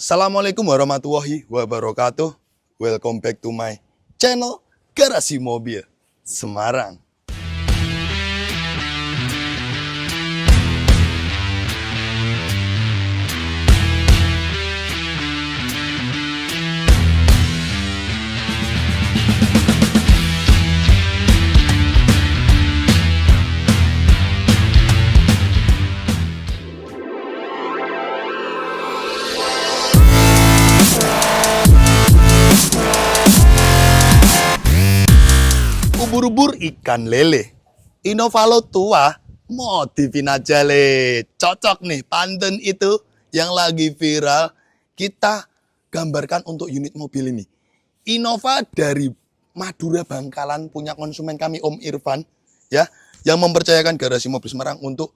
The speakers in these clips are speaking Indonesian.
Assalamualaikum warahmatullahi wabarakatuh. Welcome back to my channel Garasi Mobil Semarang. Ubur-ubur ikan lele, Innovalo tua, modifin aja le. Cocok nih, Panten itu yang lagi viral. Kita gambarkan untuk unit mobil ini. Innova dari Madura Bangkalan, punya konsumen kami Om Irfan, ya, yang mempercayakan Garasi Mobil Semarang untuk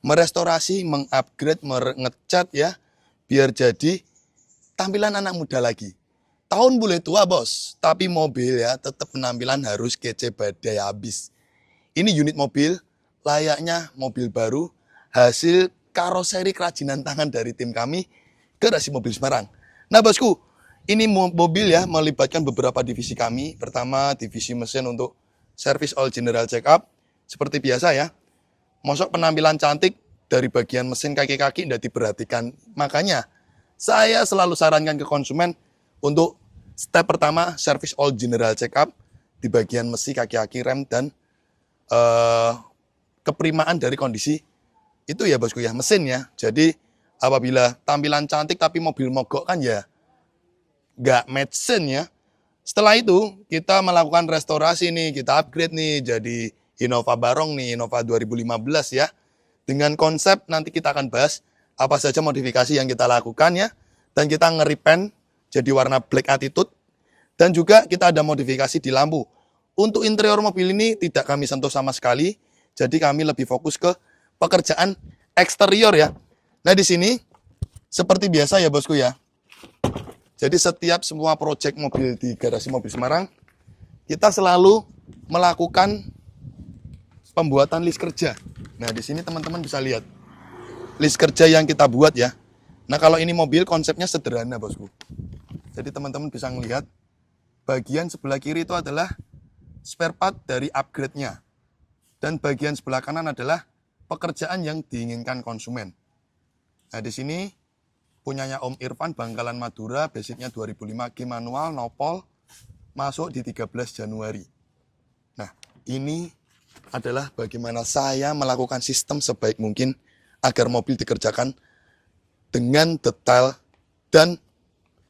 merestorasi, mengupgrade, ngecat ya, biar jadi tampilan anak muda lagi. Tahun boleh tua bos, tapi mobil ya tetap penampilan harus kece badai habis. Ini unit mobil, layaknya mobil baru, hasil karoseri kerajinan tangan dari tim kami, Garasi Mobil Semarang. Nah bosku, ini mobil ya melibatkan beberapa divisi kami. Pertama, divisi mesin untuk service all general check up. Seperti biasa ya, mosok penampilan cantik dari bagian mesin kaki-kaki tidak diperhatikan. Makanya, saya selalu sarankan ke konsumen untuk step pertama, service all general check up di bagian mesin, kaki-kaki, rem, dan keprimaan dari kondisi itu ya bosku ya, mesin ya. Jadi apabila tampilan cantik tapi mobil mogok kan ya nggak mesin ya. Setelah itu kita melakukan restorasi nih, kita upgrade nih jadi Innova Barong nih, Innova 2015 ya. Dengan konsep nanti kita akan bahas apa saja modifikasi yang kita lakukan ya. Dan kita nge-repaint jadi warna black attitude. Dan juga kita ada modifikasi di lampu. Untuk interior mobil ini tidak kami sentuh sama sekali. Jadi kami lebih fokus ke pekerjaan eksterior ya. Nah di sini seperti biasa ya bosku ya. Jadi setiap semua proyek mobil di Garasi Mobil Semarang, kita selalu melakukan pembuatan list kerja. Nah di sini teman-teman bisa lihat list kerja yang kita buat ya. Nah kalau ini mobil konsepnya sederhana bosku. Jadi teman-teman bisa melihat bagian sebelah kiri itu adalah spare part dari upgrade-nya. Dan bagian sebelah kanan adalah pekerjaan yang diinginkan konsumen. Nah di sini punyanya Om Irfan Bangkalan Madura, basicnya 2005 G manual, nopol, masuk di 13 Januari. Nah ini adalah bagaimana saya melakukan sistem sebaik mungkin agar mobil dikerjakan dengan detail dan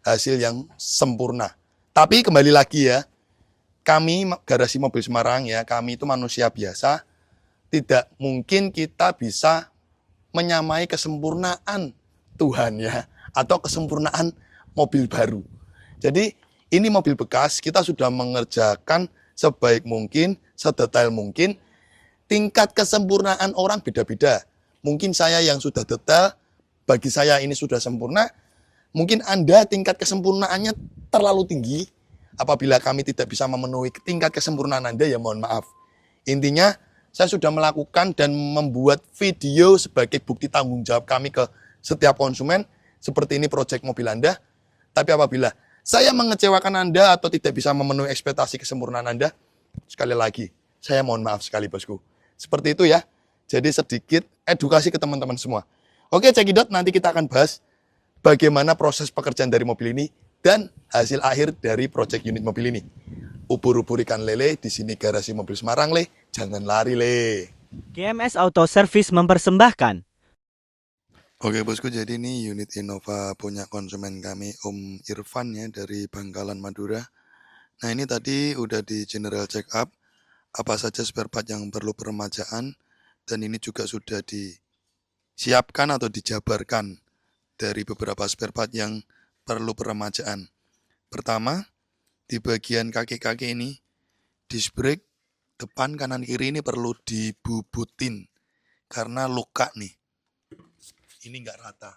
hasil yang sempurna. Tapi kembali lagi ya, kami Garasi Mobil Semarang ya, kami itu manusia biasa, tidak mungkin kita bisa menyamai kesempurnaan Tuhan ya, atau kesempurnaan mobil baru. Jadi ini mobil bekas, kita sudah mengerjakan sebaik mungkin, sedetail mungkin. Tingkat kesempurnaan orang beda-beda. Mungkin saya yang sudah detail, bagi saya ini sudah sempurna, mungkin Anda tingkat kesempurnaannya terlalu tinggi. Apabila kami tidak bisa memenuhi tingkat kesempurnaan Anda, ya mohon maaf. Intinya, saya sudah melakukan dan membuat video sebagai bukti tanggung jawab kami ke setiap konsumen, seperti ini proyek mobil Anda. Tapi apabila saya mengecewakan Anda atau tidak bisa memenuhi ekspektasi kesempurnaan Anda, sekali lagi, saya mohon maaf sekali bosku. Seperti itu ya. Jadi sedikit edukasi ke teman-teman semua. Oke, cekidot, nanti kita akan bahas bagaimana proses pekerjaan dari mobil ini dan hasil akhir dari proyek unit mobil ini. Ubur-ubur ikan lele, di sini Garasi Mobil Semarang le, jangan lari le. GMS Auto Service mempersembahkan. Oke bosku, jadi ini unit Innova punya konsumen kami Om Irfan ya dari Bangkalan Madura. Nah ini tadi udah di general check up, apa saja spare part yang perlu peremajaan, dan ini juga sudah disiapkan atau dijabarkan dari beberapa spare part yang perlu peremajaan. Pertama, di bagian kaki-kaki ini, disc brake depan kanan kiri ini perlu dibubutin karena luka nih. Ini nggak rata.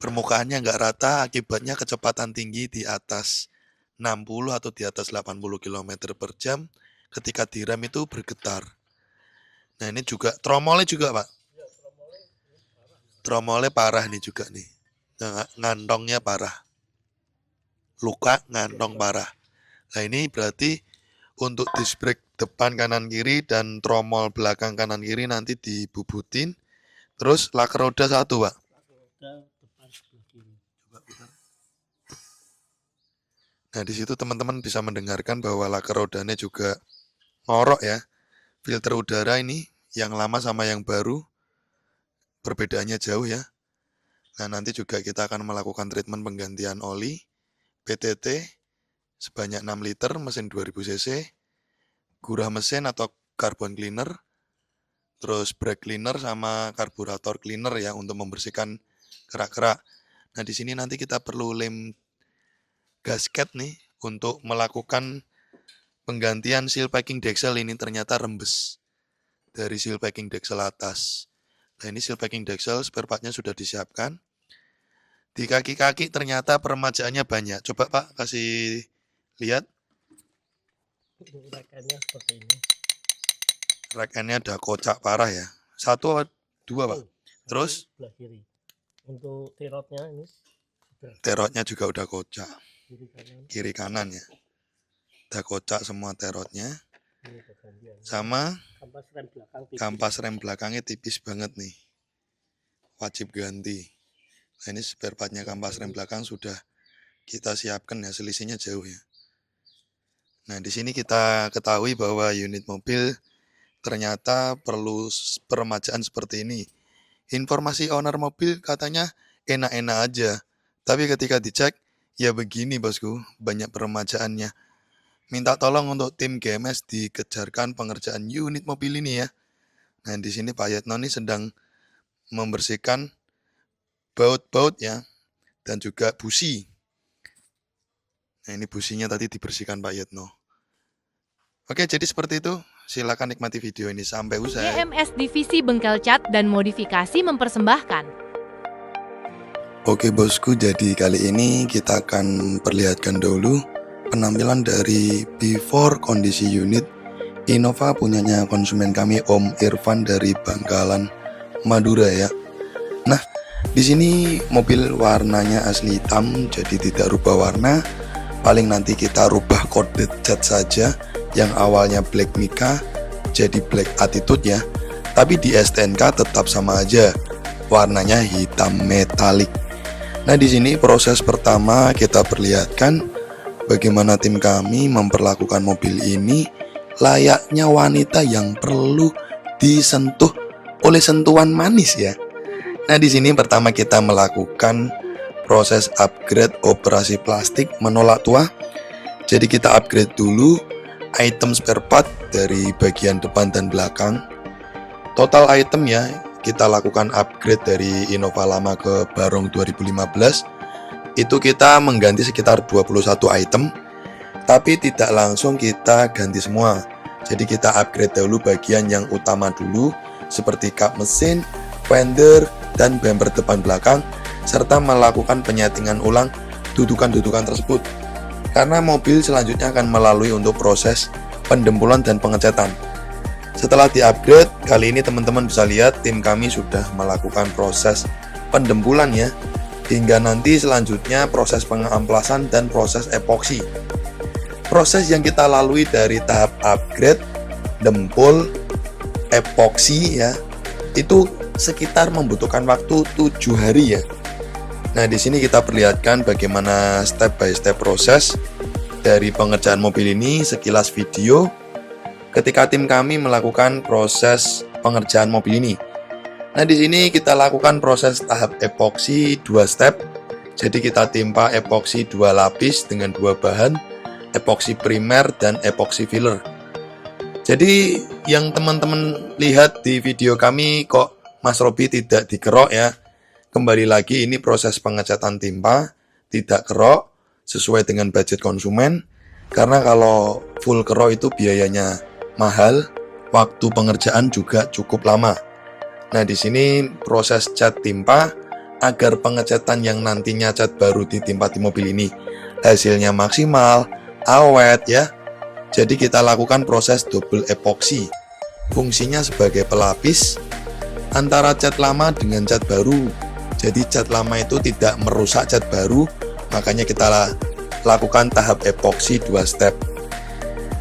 Permukaannya nggak rata, akibatnya kecepatan tinggi di atas 60 atau di atas 80 km per jam ketika direm itu bergetar. Nah ini juga, tromolnya juga Pak. Tromolnya parah nih juga nih. ngantongnya parah. Luka ngantong parah. Nah ini berarti untuk disc brake depan kanan kiri dan tromol belakang kanan kiri nanti dibubutin. Terus lak roda satu, Pak. Nah di situ teman-teman bisa mendengarkan bahwa lak rodanya juga ngorok ya. Filter udara ini yang lama sama yang baru perbedaannya jauh ya. Nah nanti juga kita akan melakukan treatment penggantian oli PTT sebanyak 6 liter, mesin 2000 cc, gurah mesin atau carbon cleaner, terus brake cleaner sama karburator cleaner ya untuk membersihkan kerak-kerak. Nah di sini nanti kita perlu lem gasket nih untuk melakukan penggantian seal packing deksel. Ini ternyata rembes dari seal packing deksel atas. Nah ini seal packing deksel spare partnya sudah disiapkan. Di kaki-kaki ternyata peremajaannya banyak. Coba Pak kasih lihat. Rekannya seperti ini. Rekannya ada kocak parah ya. 1 atau 2 Pak. Terus Sebelah kiri. Untuk tirotnya ini. terotnya juga udah kocak. Kiri kanan. Kiri kanan ya. Udah kocak semua terotnya. Ini pergantian. Sama Kampas rem belakang. kampas rem belakangnya tipis banget nih. Wajib ganti. Nah ini spare partnya kampas rem belakang sudah kita siapkan ya, selisihnya jauh ya. Nah di sini kita ketahui bahwa unit mobil ternyata perlu peremajaan seperti ini. Informasi owner mobil katanya enak-enak aja. Tapi ketika dicek, ya begini bosku, banyak peremajaannya. Minta tolong untuk tim GMS dikejarkan pengerjaan unit mobil ini ya. Nah di sini Pak Yetno ini sedang membersihkan baut-baut ya, dan juga busi. Nah ini businya tadi dibersihkan Pak Yetno. Oke, jadi seperti itu. Silakan nikmati video ini sampai usai. GMS Divisi Bengkel Cat dan Modifikasi mempersembahkan. Oke bosku, jadi kali ini kita akan perlihatkan dulu penampilan dari before kondisi unit Innova punyanya konsumen kami Om Irfan dari Bangkalan, Madura ya. Nah, di sini mobil warnanya asli hitam, jadi tidak rubah warna. Paling nanti kita rubah kode cat saja, yang awalnya black mica jadi black attitude ya. Tapi di STNK tetap sama aja, warnanya hitam metalik. Nah di sini proses pertama kita perlihatkan bagaimana tim kami memperlakukan mobil ini layaknya wanita yang perlu disentuh oleh sentuhan manis ya. Nah di sini pertama kita melakukan proses upgrade operasi plastik menolak tua. Jadi kita upgrade dulu item spare part dari bagian depan dan belakang. Total item ya, kita lakukan upgrade dari Innova lama ke Barong 2015. Itu kita mengganti sekitar 21 item, tapi tidak langsung kita ganti semua. Jadi kita upgrade dulu bagian yang utama dulu, seperti kap mesin, fender, dan bumper depan belakang, serta melakukan penyetingan ulang dudukan-dudukan tersebut. Karena mobil selanjutnya akan melalui untuk proses pendempulan dan pengecatan. Setelah di-upgrade, kali ini teman-teman bisa lihat tim kami sudah melakukan proses pendempulan ya, hingga nanti selanjutnya proses pengamplasan dan proses epoksi. Proses yang kita lalui dari tahap upgrade, dempul, epoksi ya, itu sekitar membutuhkan waktu 7 hari ya. Nah, di sini kita perlihatkan bagaimana step by step proses dari pengerjaan mobil ini, sekilas video ketika tim kami melakukan proses pengerjaan mobil ini. Nah, di sini kita lakukan proses tahap epoksi 2 step. Jadi kita timpa epoksi 2 lapis dengan 2 bahan, epoksi primer dan epoksi filler. Jadi yang teman-teman lihat di video kami kok Mas Robi tidak dikerok ya. Kembali lagi ini proses pengecatan timpa, tidak kerok sesuai dengan budget konsumen. Karena kalau full kerok itu biayanya mahal, waktu pengerjaan juga cukup lama. Nah di sini proses cat timpa agar pengecatan yang nantinya cat baru ditimpa di mobil ini hasilnya maksimal, awet ya. Jadi kita lakukan proses double epoksi. Fungsinya sebagai pelapis antara cat lama dengan cat baru. Jadi cat lama itu tidak merusak cat baru, makanya kita lakukan tahap epoksi 2 step.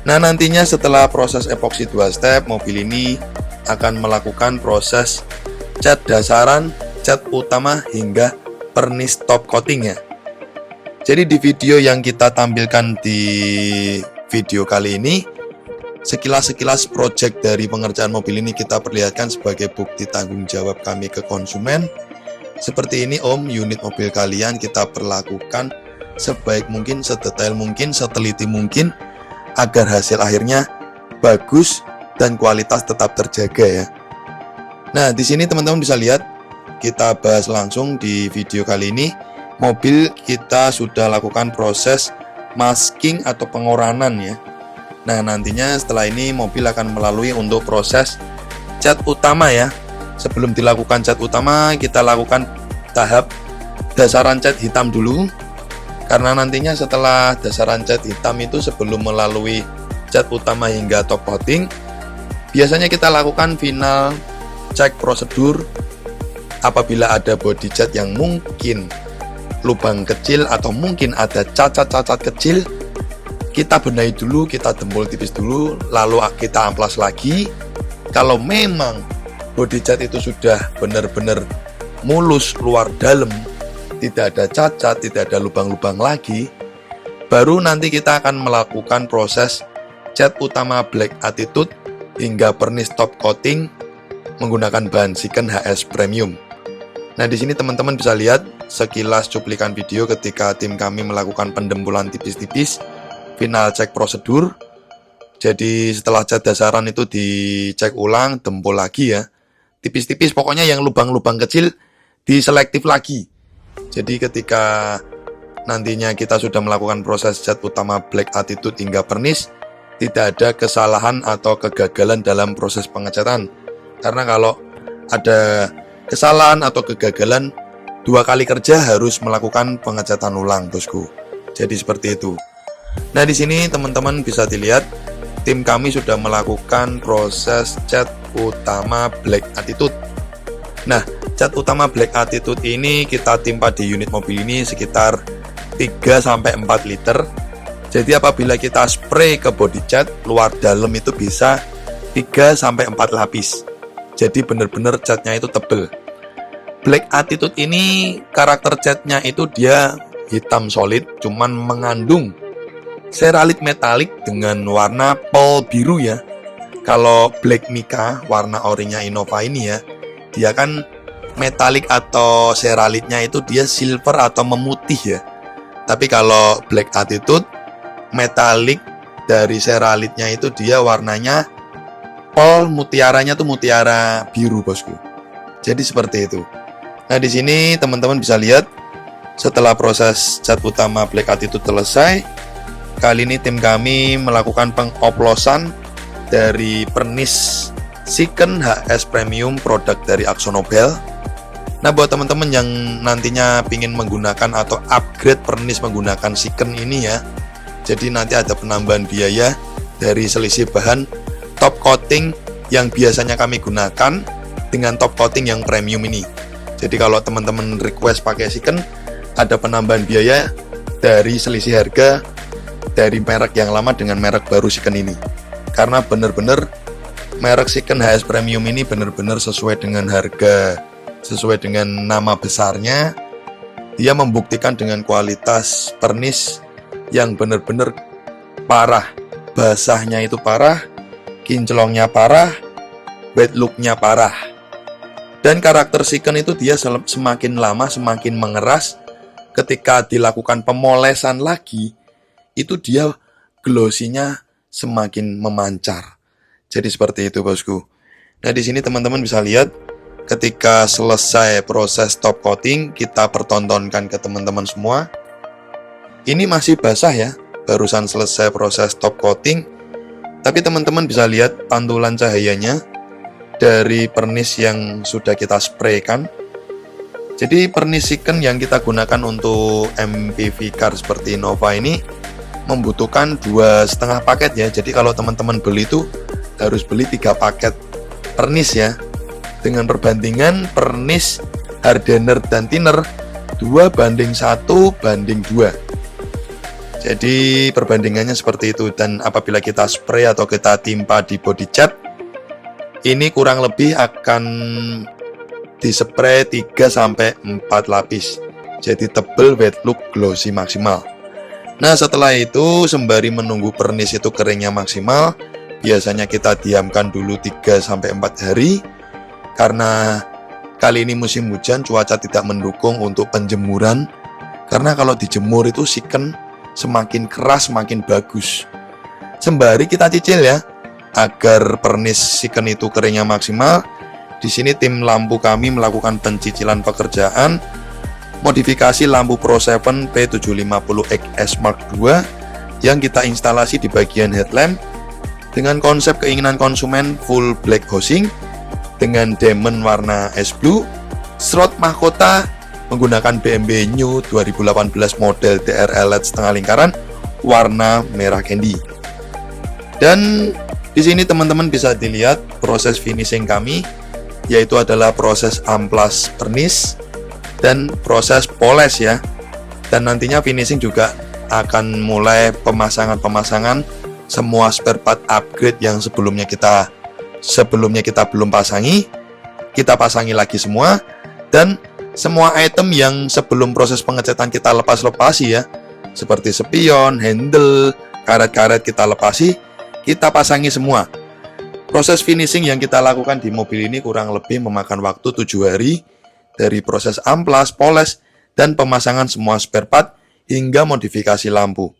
Nah, nantinya setelah proses epoksi 2 step, mobil ini akan melakukan proses cat dasaran, cat utama hingga pernis top coating ya. Jadi di video yang kita tampilkan di video kali ini, sekilas project dari pengerjaan mobil ini kita perlihatkan sebagai bukti tanggung jawab kami ke konsumen. Seperti ini Om, unit mobil kalian kita perlakukan sebaik mungkin, sedetail mungkin, seteliti mungkin, agar hasil akhirnya bagus dan kualitas tetap terjaga ya. Nah, di sini teman-teman bisa lihat, kita bahas langsung di video kali ini, mobil kita sudah lakukan proses masking atau pengoranan ya. Nah, nantinya setelah ini mobil akan melalui untuk proses cat utama ya. Sebelum dilakukan cat utama, kita lakukan tahap dasaran cat hitam dulu. Karena nantinya setelah dasaran cat hitam itu sebelum melalui cat utama hingga top coating, biasanya kita lakukan final cek prosedur. Apabila ada body cat yang mungkin lubang kecil atau mungkin ada cacat-cacat kecil, kita benahi dulu, kita dempul tipis dulu, lalu kita amplas lagi. Kalau memang body cat itu sudah benar-benar mulus luar dalam, tidak ada cacat, tidak ada lubang-lubang lagi, baru nanti kita akan melakukan proses cat utama black attitude hingga pernis top coating menggunakan bahan Siken HS Premium. Nah, di sini teman-teman bisa lihat sekilas cuplikan video ketika tim kami melakukan pendempulan tipis-tipis, final cek prosedur. Jadi setelah cat dasaran itu dicek ulang, dempul lagi ya, tipis-tipis, pokoknya yang lubang-lubang kecil diselektif lagi. Jadi ketika nantinya kita sudah melakukan proses cat utama black attitude hingga pernis, tidak ada kesalahan atau kegagalan dalam proses pengecatan. Karena kalau ada kesalahan atau kegagalan, 2 kali kerja harus melakukan pengecatan ulang, bosku. Jadi seperti itu. Nah, di sini teman-teman bisa dilihat, tim kami sudah melakukan proses cat utama black attitude. Nah, cat utama black attitude ini kita timpa di unit mobil ini sekitar 3-4 liter. Jadi apabila kita spray ke body cat luar dalam itu bisa 3-4 lapis. Jadi benar-benar catnya itu tebel. Black attitude ini karakter catnya itu dia hitam solid, cuman mengandung seralit metalik dengan warna pearl biru ya. Kalau black mica warna orinya Innova ini ya, dia kan metalik atau seralitnya itu dia silver atau memutih ya. Tapi kalau black attitude, metalik dari seralitnya itu dia warnanya pearl, mutiaranya tuh mutiara biru, bosku. Jadi seperti itu. Nah, di sini teman-teman bisa lihat setelah proses cat utama black attitude selesai, kali ini tim kami melakukan pengoplosan dari pernis Siken HS Premium produk dari AkzoNobel. Nah, buat teman-teman yang nantinya ingin menggunakan atau upgrade pernis menggunakan Siken ini ya, jadi nanti ada penambahan biaya dari selisih bahan top coating yang biasanya kami gunakan dengan top coating yang premium ini. Jadi kalau teman-teman request pakai Siken, ada penambahan biaya dari selisih harga dari merek yang lama dengan merek baru Siken ini. Karena benar-benar merek Siken HS Premium ini benar-benar sesuai dengan harga, sesuai dengan nama besarnya. Dia membuktikan dengan kualitas pernis yang benar-benar parah. Basahnya itu parah, kinclongnya parah, wet look-nya parah. Dan karakter Siken itu dia semakin lama semakin mengeras. Ketika dilakukan pemolesan lagi, itu dia glossy-nya semakin memancar. Jadi seperti itu, bosku. Nah, di sini teman-teman bisa lihat ketika selesai proses top coating, kita pertontonkan ke teman-teman semua. Ini masih basah ya, barusan selesai proses top coating. Tapi teman-teman bisa lihat pantulan cahayanya dari pernis yang sudah kita spraykan. Jadi pernis Siken yang kita gunakan untuk MPV car seperti Innova ini membutuhkan 2,5 paket ya. Jadi kalau teman-teman beli itu harus beli 3 paket pernis ya. Dengan perbandingan pernis hardener dan thinner 2:1:2. Jadi perbandingannya seperti itu, dan apabila kita spray atau kita timpa di body cat, ini kurang lebih akan dispray 3-4 lapis. Jadi tebal, wet look, glossy maksimal. Nah, setelah itu sembari menunggu pernis itu keringnya maksimal, biasanya kita diamkan dulu 3-4 hari. Karena kali ini musim hujan, cuaca tidak mendukung untuk penjemuran. Karena kalau dijemur itu siken semakin keras, semakin bagus. Sembari kita cicil ya, agar pernis siken itu keringnya maksimal. Di sini tim lampu kami melakukan pencicilan pekerjaan modifikasi lampu Pro 7 P750XS Mark II yang kita instalasi di bagian headlamp dengan konsep keinginan konsumen full black housing dengan diamond warna ice blue, slot mahkota menggunakan BMW New 2018 model DR LED setengah lingkaran warna merah candy. Dan di sini teman-teman bisa dilihat proses finishing kami, yaitu adalah proses amplas pernis dan proses poles ya. Dan nantinya finishing juga akan mulai pemasangan semua spare part upgrade yang sebelumnya kita belum pasangi, kita pasangi lagi semua, dan semua item yang sebelum proses pengecatan kita lepasi ya, seperti spion, handle, karet-karet kita lepasi, kita pasangi semua. Proses finishing yang kita lakukan di mobil ini kurang lebih memakan waktu 7 hari, dari proses amplas, poles, dan pemasangan semua spare part hingga modifikasi lampu.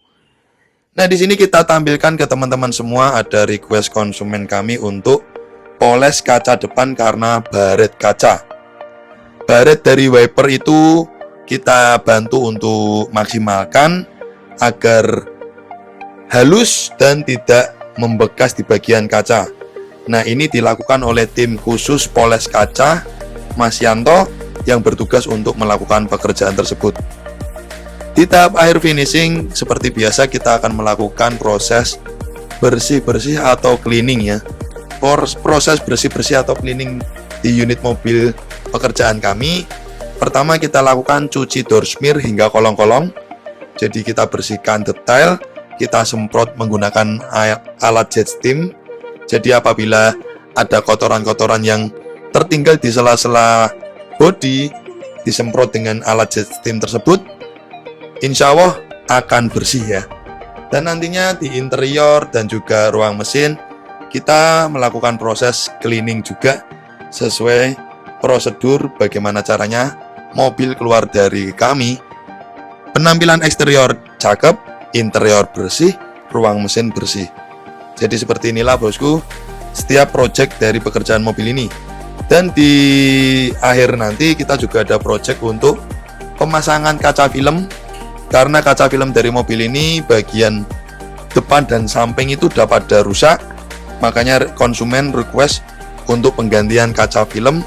Nah, di sini kita tampilkan ke teman-teman semua, ada request konsumen kami untuk poles kaca depan karena baret kaca. Baret dari wiper itu kita bantu untuk maksimalkan agar halus dan tidak membekas di bagian kaca. Nah, ini dilakukan oleh tim khusus poles kaca Mas Yanto yang bertugas untuk melakukan pekerjaan tersebut. Di tahap akhir finishing, seperti biasa kita akan melakukan proses bersih-bersih atau cleaning ya. Proses bersih-bersih atau cleaning di unit mobil pekerjaan kami, pertama kita lakukan cuci door smear hingga kolong-kolong. Jadi kita bersihkan detail, kita semprot menggunakan alat jet steam. Jadi apabila ada kotoran-kotoran yang tertinggal di sela-sela bodi, disemprot dengan alat jet steam tersebut, insya Allah akan bersih ya. Dan nantinya di interior dan juga ruang mesin kita melakukan proses cleaning juga sesuai prosedur bagaimana caranya mobil keluar dari kami. Penampilan eksterior cakep, interior bersih, ruang mesin bersih. Jadi seperti inilah bosku setiap project dari pekerjaan mobil ini. Dan di akhir nanti kita juga ada project untuk pemasangan kaca film. Karena kaca film dari mobil ini bagian depan dan samping itu dapat ada rusak, makanya konsumen request untuk penggantian kaca film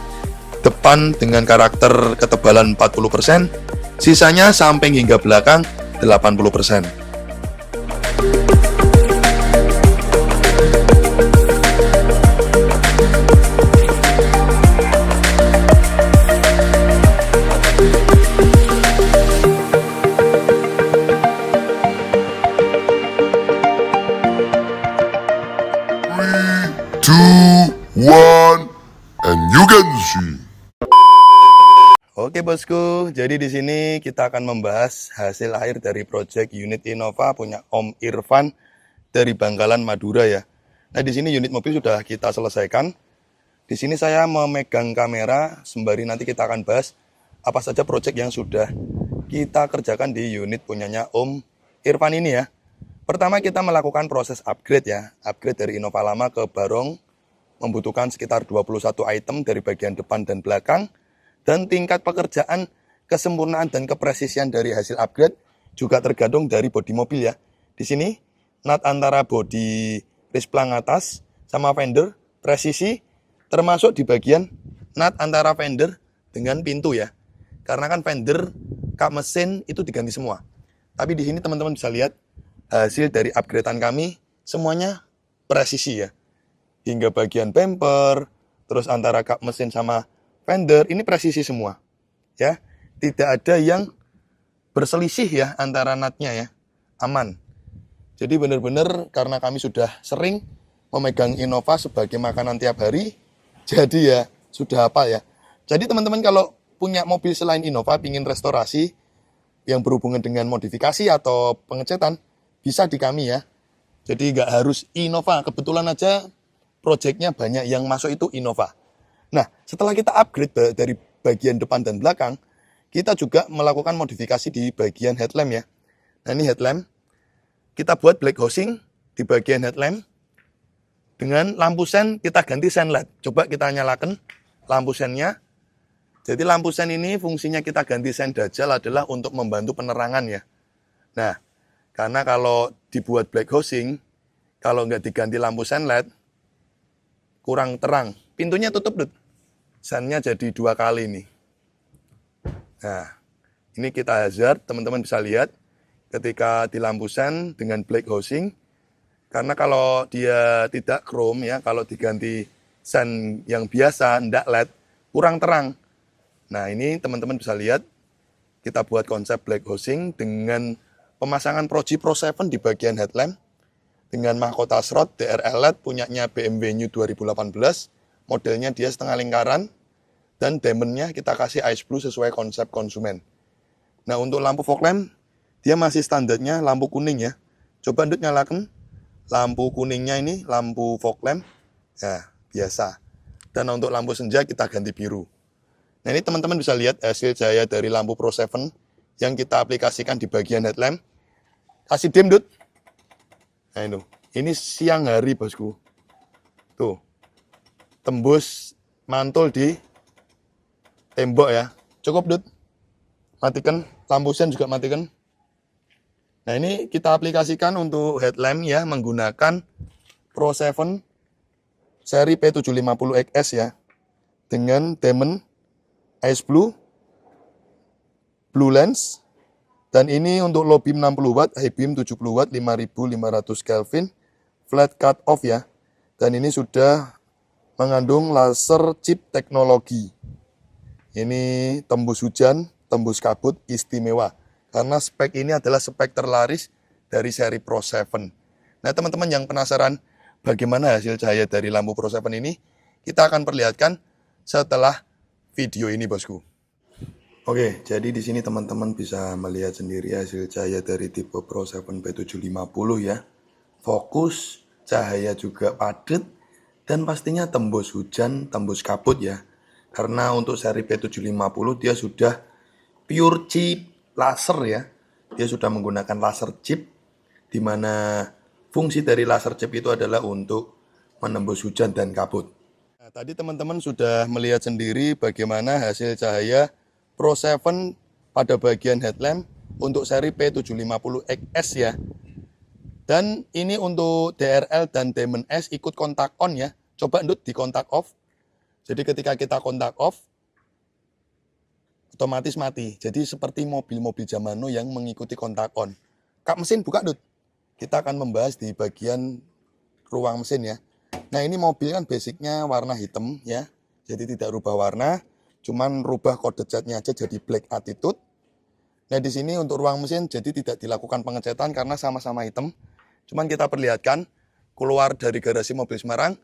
depan dengan karakter ketebalan 40%, sisanya samping hingga belakang 80%. Oke bosku, jadi di sini kita akan membahas hasil akhir dari project unit Innova punya Om Irfan dari Bangkalan Madura ya. Nah, di sini unit mobil sudah kita selesaikan. Di sini saya memegang kamera sembari nanti kita akan bahas apa saja project yang sudah kita kerjakan di unit punyanya Om Irfan ini ya. Pertama kita melakukan proses upgrade ya. Upgrade dari Innova lama ke Barong membutuhkan sekitar 21 item dari bagian depan dan belakang. Dan tingkat pekerjaan, kesempurnaan dan kepresisian dari hasil upgrade juga tergantung dari bodi mobil ya. Di sini nut antara bodi risplang atas sama fender presisi, termasuk di bagian nut antara fender dengan pintu ya. Karena kan fender, kap mesin itu diganti semua. Tapi di sini teman-teman bisa lihat hasil dari upgradean kami semuanya presisi ya. Hingga bagian bumper, terus antara kap mesin sama fender ini presisi semua. ya. Tidak ada yang berselisih ya antara natnya ya. Aman. Jadi benar-benar karena kami sudah sering memegang Innova sebagai makanan tiap hari, jadi ya sudah hafal ya. Jadi teman-teman kalau punya mobil selain Innova, pingin restorasi yang berhubungan dengan modifikasi atau pengecetan, bisa di kami ya. Jadi nggak harus Innova, kebetulan aja proyeknya banyak yang masuk itu Innova. Nah, setelah kita upgrade dari bagian depan dan belakang, kita juga melakukan modifikasi di bagian headlamp ya. Nah ini headlamp, kita buat black housing di bagian headlamp. Dengan lampu sen, kita ganti sen LED. Coba kita nyalakan lampu sennya. Jadi lampu sen ini fungsinya kita ganti sen dajal adalah untuk membantu penerangan ya. Nah, karena kalau dibuat black housing, kalau nggak diganti lampu sen LED, kurang terang. Pintunya tutup, Dut. Sennya jadi 2 kali nih. Nah, ini kita hazard, teman-teman bisa lihat ketika di lampu sen dengan black housing, karena kalau dia tidak chrome ya, kalau diganti sen yang biasa, ndak LED, kurang terang. Nah, ini teman-teman bisa lihat, kita buat konsep black housing dengan pemasangan Proji Pro 7 di bagian headlamp, dengan mahkota shroud DRL LED punyanya BMW New 2018, modelnya dia setengah lingkaran, dan diamondnya kita kasih ice blue sesuai konsep konsumen. Nah untuk lampu fog lamp, dia masih standarnya lampu kuning ya. Coba Ndut nyalakan lampu kuningnya ini, lampu fog lamp. Ya biasa. Dan untuk lampu senja kita ganti biru. Nah ini teman-teman bisa lihat hasil cahaya dari lampu Pro 7 yang kita aplikasikan di bagian headlamp. Kasih dim Ndut. Nah ini siang hari bosku. Tuh, tembus mantul di tembok ya. Cukup Dut. Matikan, lampu sen juga matikan. Nah ini kita aplikasikan untuk headlamp ya, menggunakan Pro 7 seri P750XS ya. Dengan diamond, ice blue, blue lens. Dan ini untuk low beam 60 watt, high beam 70 watt, 5500 Kelvin, flat cut off ya. Dan ini sudah mengandung laser chip teknologi. Ini tembus hujan, tembus kabut, istimewa. Karena spek ini adalah spek terlaris dari seri Pro 7. Nah teman-teman yang penasaran bagaimana hasil cahaya dari lampu Pro 7 ini, kita akan perlihatkan setelah video ini bosku. Oke, jadi di sini teman-teman bisa melihat sendiri hasil cahaya dari tipe Pro 7 P750 ya. Fokus, cahaya juga padat, dan pastinya tembus hujan, tembus kabut ya. Karena untuk seri P750 dia sudah pure chip laser ya. Dia sudah menggunakan laser chip, di mana fungsi dari laser chip itu adalah untuk menembus hujan dan kabut. Nah, tadi teman-teman sudah melihat sendiri bagaimana hasil cahaya Pro 7 pada bagian headlamp untuk seri P750XS ya. Dan ini untuk DRL dan Diamond S ikut kontak on ya. Coba Ndut di kontak off. Jadi ketika kita kontak off, otomatis mati. Jadi seperti mobil-mobil zaman now yang mengikuti kontak on. Kap mesin buka Dut. Kita akan membahas di bagian ruang mesin ya. Nah ini mobil kan basicnya warna hitam ya. Jadi tidak rubah warna, cuman rubah kode catnya aja jadi black attitude. Nah di sini untuk ruang mesin jadi tidak dilakukan pengecetan karena sama-sama hitam. Cuman kita perlihatkan keluar dari garasi mobil Semarang,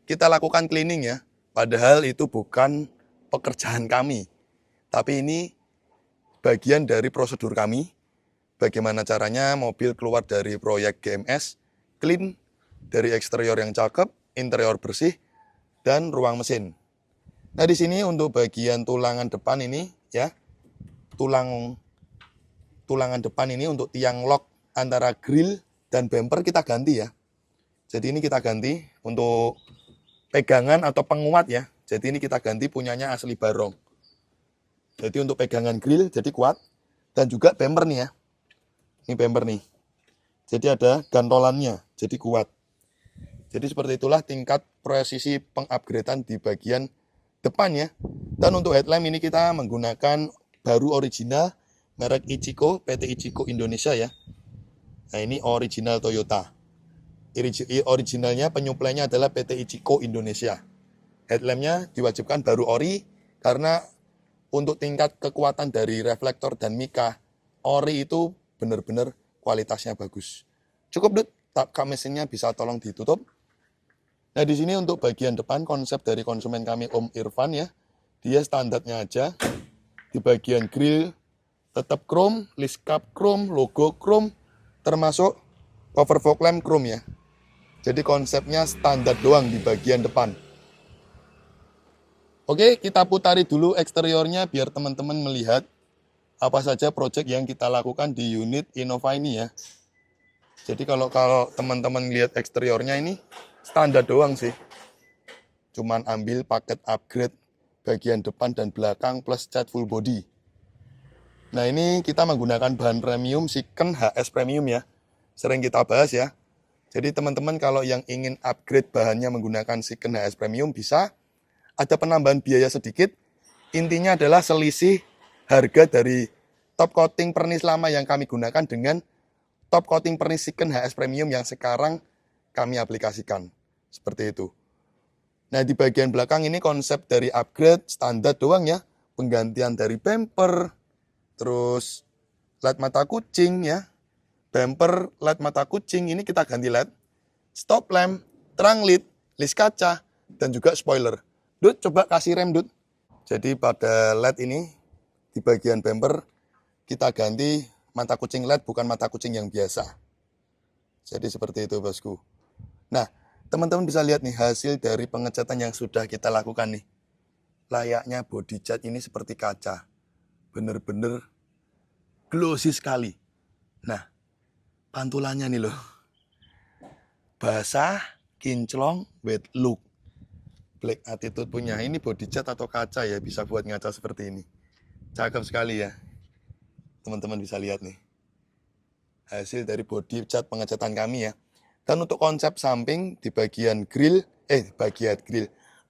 kita lakukan cleaning ya. Padahal itu bukan pekerjaan kami. Tapi ini bagian dari prosedur kami. Bagaimana caranya mobil keluar dari proyek GMS, clean, dari eksterior yang cakep, interior bersih, dan ruang mesin. Nah di sini untuk bagian tulangan depan ini ya, tulangan depan ini untuk tiang lock antara grill dan bumper kita ganti ya. Jadi ini kita ganti untuk pegangan atau penguat ya. Jadi ini kita ganti punyanya asli Barong. Jadi untuk pegangan grill jadi kuat. Dan juga bumper nih ya. Ini bumper nih. Jadi ada gantolannya, jadi kuat. Jadi seperti itulah tingkat presisi pengupgradean di bagian depan ya. Dan untuk headlamp ini kita menggunakan baru original merek Ichiko, PT Ichiko Indonesia ya. Nah ini original Toyota. Originalnya penyuplainya adalah PT Ichiko Indonesia. Headlampnya diwajibkan baru ori karena untuk tingkat kekuatan dari reflektor dan mika, ori itu benar-benar kualitasnya bagus. Cukup Dut, kap mesinnya bisa tolong ditutup. Nah di sini untuk bagian depan konsep dari konsumen kami Om Irfan ya, dia standarnya aja. Di bagian grill tetap chrome, list cap chrome, logo chrome, termasuk cover fog lamp chrome ya. Jadi konsepnya standar doang di bagian depan. Oke, kita putari dulu eksteriornya biar teman-teman melihat apa saja proyek yang kita lakukan di unit Innova ini ya. Jadi kalau teman-teman lihat eksteriornya ini standar doang sih. Cuman ambil paket upgrade bagian depan dan belakang plus cat full body. Nah ini kita menggunakan bahan premium Siken HS Premium ya. Sering kita bahas ya. Jadi teman-teman kalau yang ingin upgrade bahannya menggunakan Siken HS Premium bisa. Ada penambahan biaya sedikit. Intinya adalah selisih harga dari top coating pernis lama yang kami gunakan dengan top coating pernis Siken HS Premium yang sekarang kami aplikasikan. Seperti itu. Nah di bagian belakang ini konsep dari upgrade standar doang ya. Penggantian dari bumper, terus LED mata kucing ya. Bumper, LED mata kucing ini kita ganti LED. Stop lamp, terang led, list kaca, dan juga spoiler. Dut, coba kasih rem, Dut. Jadi pada LED ini, di bagian bumper, kita ganti mata kucing LED, bukan mata kucing yang biasa. Jadi seperti itu, bosku. Nah, teman-teman bisa lihat nih, hasil dari pengecatan yang sudah kita lakukan nih. Layaknya body cat ini seperti kaca. Bener-bener glossy sekali. Nah, pantulannya nih loh. Basah, kinclong, wet look. Black Attitude punya. Ini body cat atau kaca ya, bisa buat ngaca seperti ini. Cakep sekali ya. Teman-teman bisa lihat nih. Hasil dari body cat pengecatan kami ya. Dan untuk konsep samping di bagian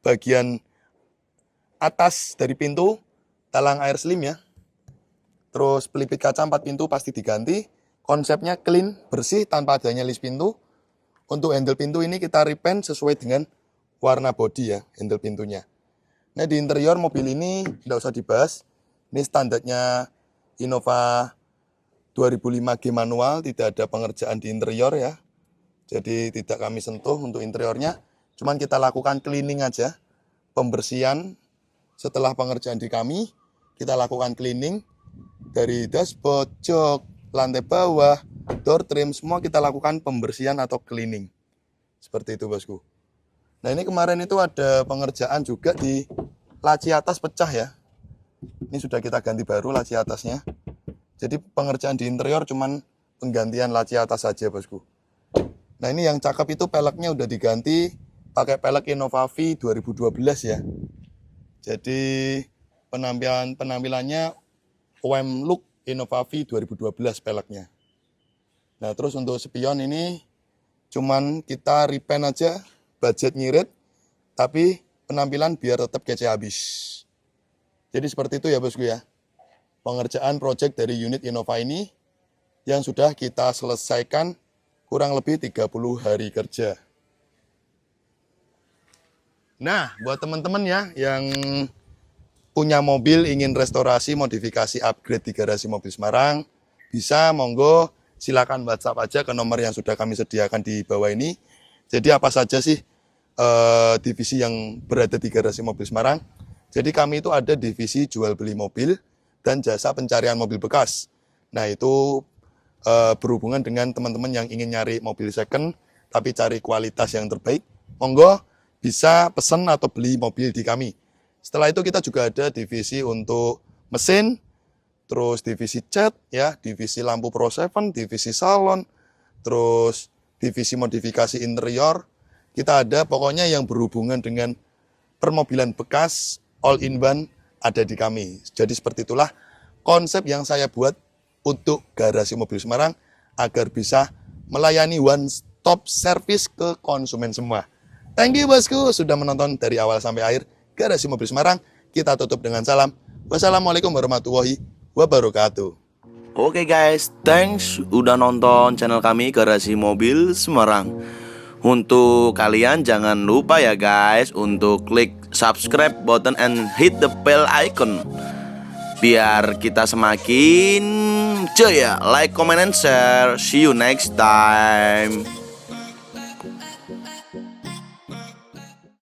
bagian atas dari pintu, talang air slim ya. Terus pelipis kaca 4 pintu pasti diganti. Konsepnya clean, bersih tanpa adanya list pintu. Untuk handle pintu ini kita repaint sesuai dengan warna body ya, handle pintunya. Nah di interior mobil ini tidak usah dibahas. Ini standarnya Innova 2005G manual, tidak ada pengerjaan di interior ya. Jadi tidak kami sentuh untuk interiornya. Cuman kita lakukan cleaning aja. Pembersihan setelah pengerjaan di kami, kita lakukan cleaning. Dari dashboard, jok, lantai bawah, door trim, semua kita lakukan pembersihan atau cleaning. Seperti itu bosku. Nah ini kemarin itu ada pengerjaan juga di laci atas pecah ya. Ini sudah kita ganti baru laci atasnya. Jadi pengerjaan di interior cuman penggantian laci atas saja bosku. Nah ini yang cakep itu peleknya udah diganti pakai pelek Innova V 2012 ya. Jadi penampilannya OM look Innova V 2012 peleknya. Nah terus untuk spion ini cuman kita repaint aja. Budget nyirit, tapi penampilan biar tetap kece habis. Jadi seperti itu ya bosku ya. Pengerjaan proyek dari unit Innova ini yang sudah kita selesaikan kurang lebih 30 hari kerja. Nah, buat teman-teman ya yang punya mobil ingin restorasi, modifikasi, upgrade di garasi mobil Semarang, bisa monggo silakan WhatsApp aja ke nomor yang sudah kami sediakan di bawah ini. Jadi apa saja sih divisi yang berada di garasi mobil Semarang? Jadi kami itu ada divisi jual beli mobil dan jasa pencarian mobil bekas. Nah itu berhubungan dengan teman-teman yang ingin nyari mobil second tapi cari kualitas yang terbaik. Monggo bisa pesan atau beli mobil di kami. Setelah itu kita juga ada divisi untuk mesin, terus divisi cat, ya, divisi lampu Pro 7, divisi salon, terus divisi modifikasi interior. Kita ada pokoknya yang berhubungan dengan permobilan bekas, all in one ada di kami. Jadi seperti itulah konsep yang saya buat untuk garasi mobil Semarang agar bisa melayani one stop service ke konsumen semua. Thank you bosku sudah menonton dari awal sampai akhir garasi mobil Semarang. Kita tutup dengan salam. Wassalamualaikum warahmatullahi wabarakatuh. Oke guys, thanks udah nonton channel kami Garasi Mobil Semarang. Untuk kalian jangan lupa ya guys untuk klik subscribe button and hit the bell icon biar kita semakin jaya. Like, comment, and share. See you next time.